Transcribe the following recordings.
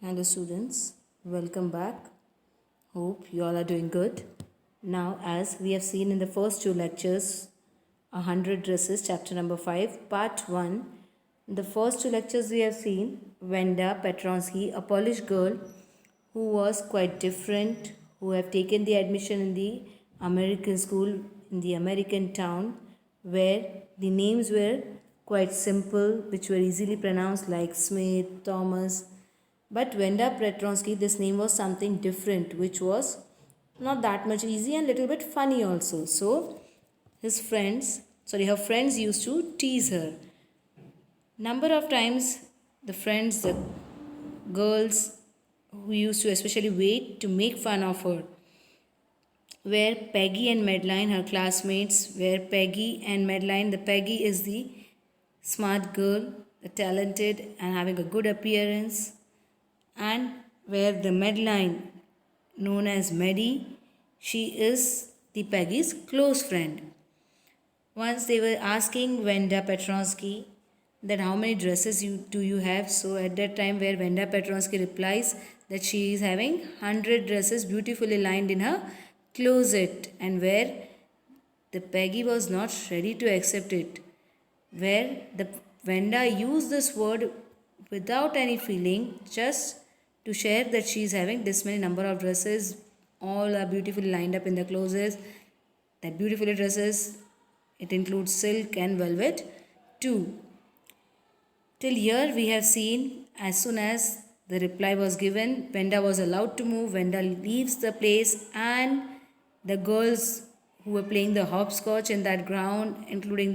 Hello, students. Welcome back. Hope you all are doing good. Now, as we have seen in the first two lectures, 100 Dresses, chapter number 5, part 1. In the first two lectures, we have seen Venda Petronsky, a Polish girl who was quite different, who have taken the admission in the American school in the American town, where the names were quite simple, which were easily pronounced like Smith, Thomas. But Venda Petronsky, this name was something different, which was not that much easy and little bit funny also. So her friends used to tease her. Number of times the girls who used to especially wait to make fun of her were Peggy and Madeline, her classmates, were Peggy and Madeline. The Peggy is the smart girl, the talented and having a good appearance, and where the Madeline, known as Maddie, she is the Peggy's close friend. Once they were asking Venda Petronsky that how many dresses do you have? So at that time where Venda Petronsky replies that she is having 100 dresses beautifully lined in her closet, and where the Peggy was not ready to accept it, where the Venda used this word without any feeling, just to share that she is having this many number of dresses, all are beautifully lined up in the closets. That beautifully dresses, it includes silk and velvet too. Till here we have seen as soon as the reply was given, Venda was allowed to move. Venda leaves the place, and the girls who were playing the hopscotch in that ground, including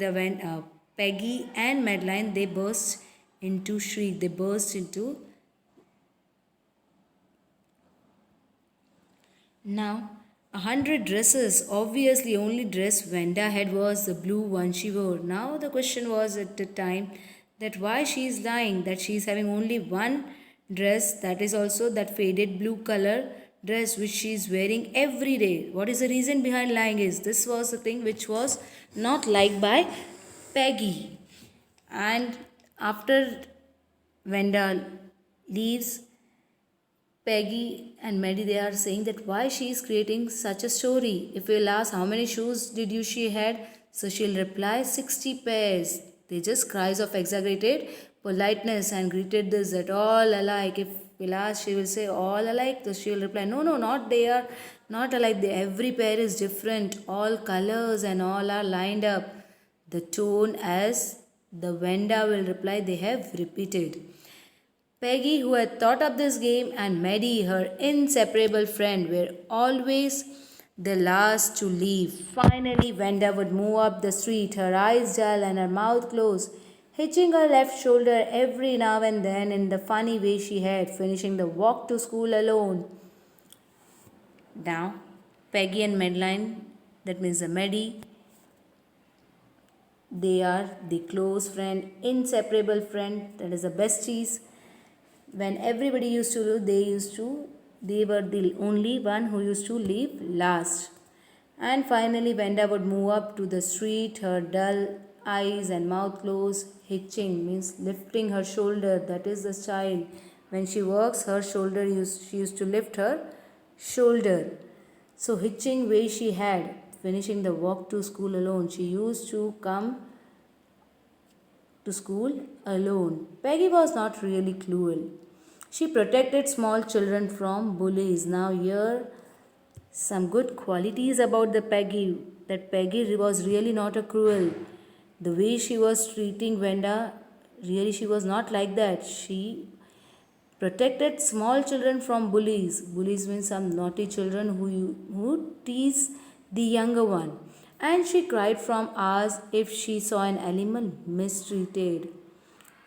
Peggy and Madeline, they burst into shriek. They burst into. Now, 100 dresses. Obviously, only dress Venda had was the blue one she wore. Now, the question was at the time that why she is lying, that she is having only one dress, that is also that faded blue color dress which she is wearing every day. What is the reason behind lying is this was the thing which was not liked by Peggy. And after Venda leaves, Peggy and Maddie, they are saying that why she is creating such a story. If we'll ask how many shoes did you she had, so she'll reply 60 pairs. They just cries of exaggerated politeness and greeted this at all alike. If we'll ask, she will say all alike. So she'll reply, no, not they are not alike. Every pair is different. All colors and all are lined up. The tone as the Venda will reply, they have repeated. Peggy, who had thought up this game, and Maddie, her inseparable friend, were always the last to leave. Finally, Venda would move up the street, her eyes dull and her mouth closed, hitching her left shoulder every now and then in the funny way she had, finishing the walk to school alone. Now, Peggy and Madeline, that means the Maddie, they are the close friend, inseparable friend, that is the besties. When everybody used to do, they were the only one who used to leave last. And finally, Venda would move up to the street, her dull eyes and mouth closed. Hitching means lifting her shoulder, that is the style. When she works, she used to lift her shoulder. So, hitching way she had, finishing the walk to school alone. She used to come to school alone. Peggy was not really cruel. She protected small children from bullies. Now, here some good qualities about the Peggy. That Peggy was really not a cruel. The way she was treating Venda, really she was not like that. She protected small children from bullies. Bullies mean some naughty children who tease the younger one. And she cried from hours if she saw an animal mistreated.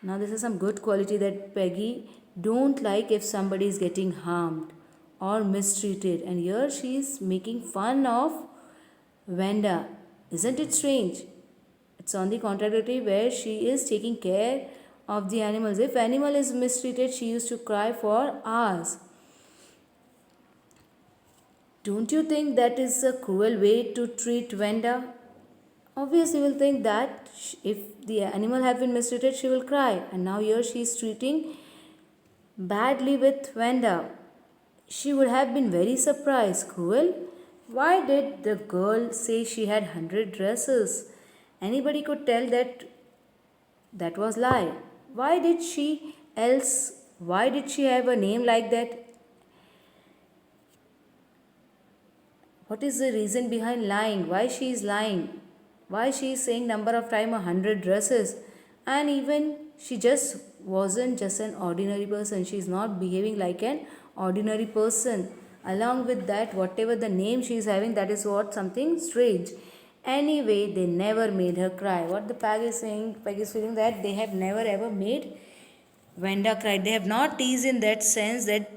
Now this is some good quality that Peggy don't like if somebody is getting harmed or mistreated. And here she is making fun of Vanda. Isn't it strange? It's on the contrary where she is taking care of the animals. If animal is mistreated, she used to cry for hours. Don't you think that is a cruel way to treat Vanda? Obviously, you will think that if the animal have been mistreated, she will cry. And now here she is treating badly with Venda. She would have been very surprised. Cruel? Why did the girl say she had 100 dresses? Anybody could tell that that was lie. Why did she else? Why did she have a name like that? What is the reason behind lying? Why she is lying? Why she is saying number of time 100 dresses? And even she just wasn't just an ordinary person. She is not behaving like an ordinary person. Along with that, whatever the name she is having, that is what something strange. Anyway, they never made her cry. What the Peg is saying, Peg is feeling that they have never ever made Venda cried. They have not teased in that sense that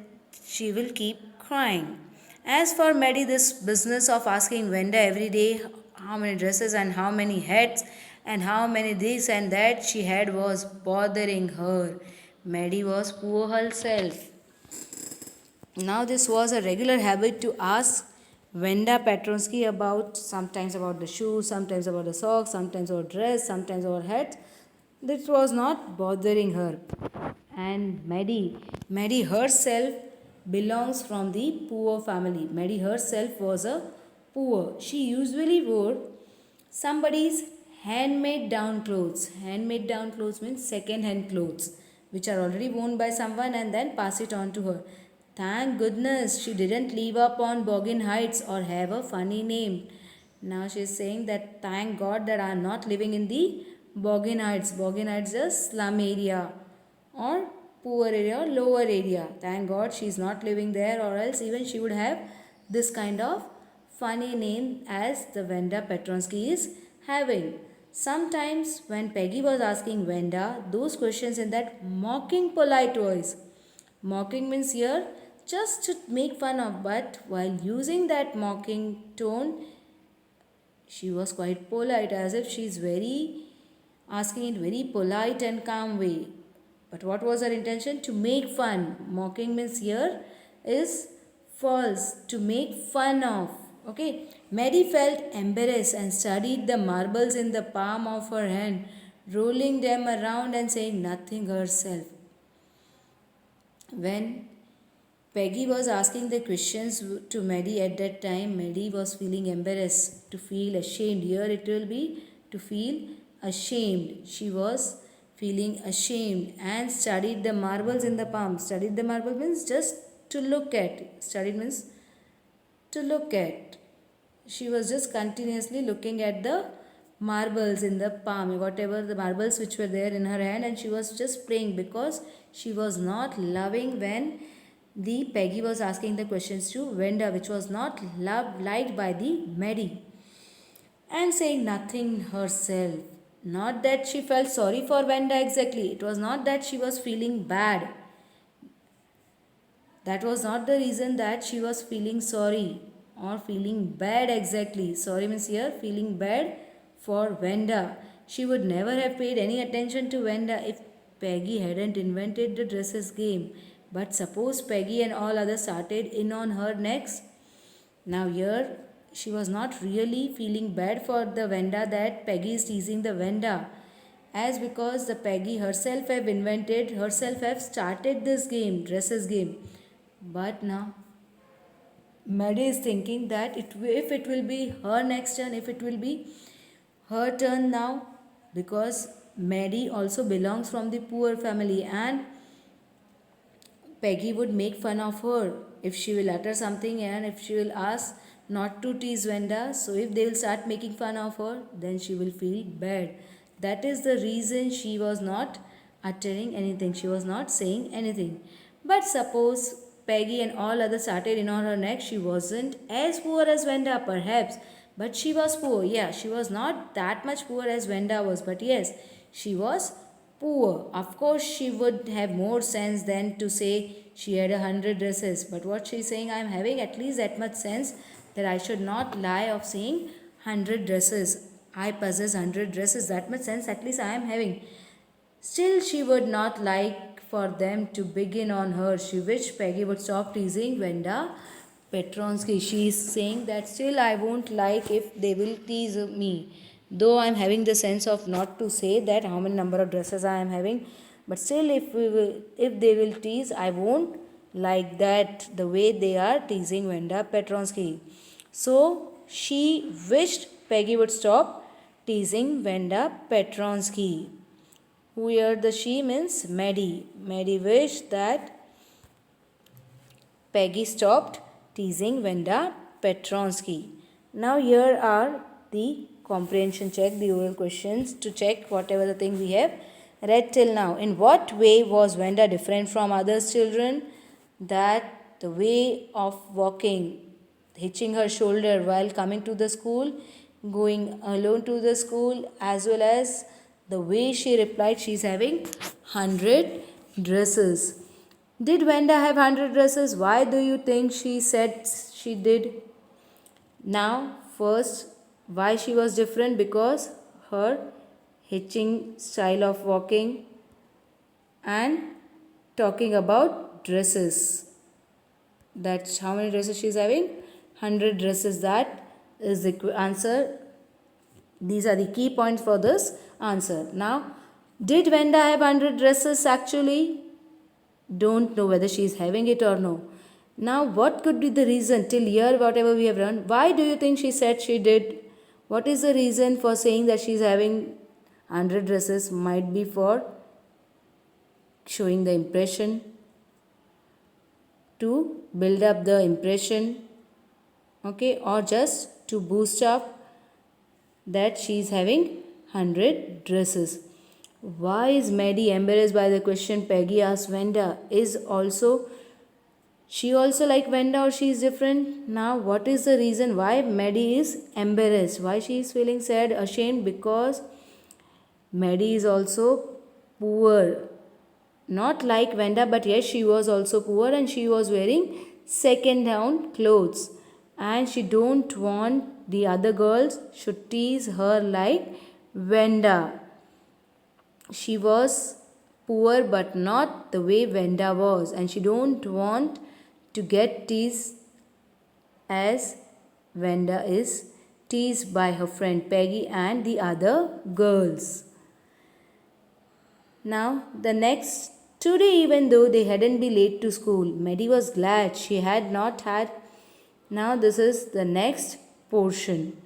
she will keep crying. As for Maddie, this business of asking Venda every day how many dresses and how many hats and how many this and that she had was bothering her. Maddie was poor herself. Now this was a regular habit to ask Venda Petronsky about sometimes about the shoes, sometimes about the socks, sometimes about dress, sometimes about hat. This was not bothering her. And Maddie herself belongs from the poor family. Maddie herself was a poor. She usually wore somebody's handmade down clothes. Handmade down clothes means second hand clothes which are already worn by someone and then pass it on to her. Thank goodness she didn't live up on Boggin Heights or have a funny name. Now she is saying that thank God that I am not living in the Boggin Heights. Boggin Heights is a slum area or poor area or lower area. Thank God she is not living there, or else even she would have this kind of funny name as the Venda Petronsky is having. Sometimes when Peggy was asking Venda those questions in that mocking polite voice. Mocking means here just to make fun of, but while using that mocking tone, she was quite polite, as if she is very asking in very polite and calm way. But what was her intention? To make fun. Mocking means here is false, to make fun of. Okay. Maddie felt embarrassed and studied the marbles in the palm of her hand, rolling them around and saying nothing herself. When Peggy was asking the questions to Maddie at that time, Maddie was feeling embarrassed, to feel ashamed. Here it will be to feel ashamed. She was feeling ashamed and studied the marbles in the palm. Studied the marble means just to look at. Studied means to look at. She was just continuously looking at the marbles in the palm, whatever the marbles which were there in her hand, and she was just praying because she was not loving when the Peggy was asking the questions to Venda, which was not liked by the Maddie, and saying nothing herself. Not that she felt sorry for Venda exactly. It was not that she was feeling bad. That was not the reason that she was feeling sorry or feeling bad exactly. Sorry means here feeling bad for Venda. She would never have paid any attention to Venda if Peggy hadn't invented the dresses game. But suppose Peggy and all others started in on her next. Now here she was not really feeling bad for the Venda that Peggy is teasing the Venda, as because the Peggy herself have started this game, dresses game. But now Maddie is thinking that if it will be her next turn, if it will be her turn now, because Maddie also belongs from the poor family and Peggy would make fun of her if she will utter something and if she will ask not to tease Venda. So if they will start making fun of her, then she will feel bad. That is the reason she was not uttering anything. She was not saying anything. But suppose Peggy and all others started in on her neck, she wasn't as poor as Venda perhaps. But she was poor. Yeah, she was not that much poor as Venda was. But yes, she was poor. Of course, she would have more sense than to say she had 100 dresses. But what she is saying, I am having at least that much sense that I should not lie of saying 100 dresses. I possess 100 dresses. That much sense at least I am having. Still, she would not like for them to begin on her. She wished Peggy would stop teasing Venda Petronsky. She is saying that still I won't like if they will tease me. Though I am having the sense of not to say that how many number of dresses I am having. But still, if they will tease, I won't like that the way they are teasing Venda Petronsky. So she wished Peggy would stop teasing Venda Petronsky. Here the she means Maddie. Maddie wished that Peggy stopped teasing Venda Petronsky. Now here are the comprehension check, the oral questions to check whatever the thing we have read till now. In what way was Venda different from others children? That the way of walking, hitching her shoulder while coming to the school, going alone to the school, as well as the way she replied she's having 100 dresses. Did Venda have 100 dresses? Why do you think she said she did? Now, first, why she was different? Because her hitching style of walking and talking about dresses. That's how many dresses she's having? 100 dresses. That is the answer. These are the key points for this answer. Now, did Venda have 100 dresses actually? Don't know whether she is having it or no. Now, what could be the reason till here, whatever we have run? Why do you think she said she did? What is the reason for saying that she is having 100 dresses? Might be for showing the impression, to build up the impression, okay, or just to boost up that she is having 100 dresses. Why is Maddie embarrassed by the question Peggy asked Venda? Is also she also like Venda or she is different? Now what is the reason why Maddie is embarrassed? Why she is feeling sad, ashamed? Because Maddie is also poor. Not like Venda, but yes, she was also poor and she was wearing second hand clothes. And she don't want the other girls should tease her like Venda. She was poor but not the way Venda was, and she don't want to get teased as Venda is teased by her friend Peggy and the other girls. Now the next today, even though they hadn't been late to school, Maddie was glad she had not had. Now this is the next portion.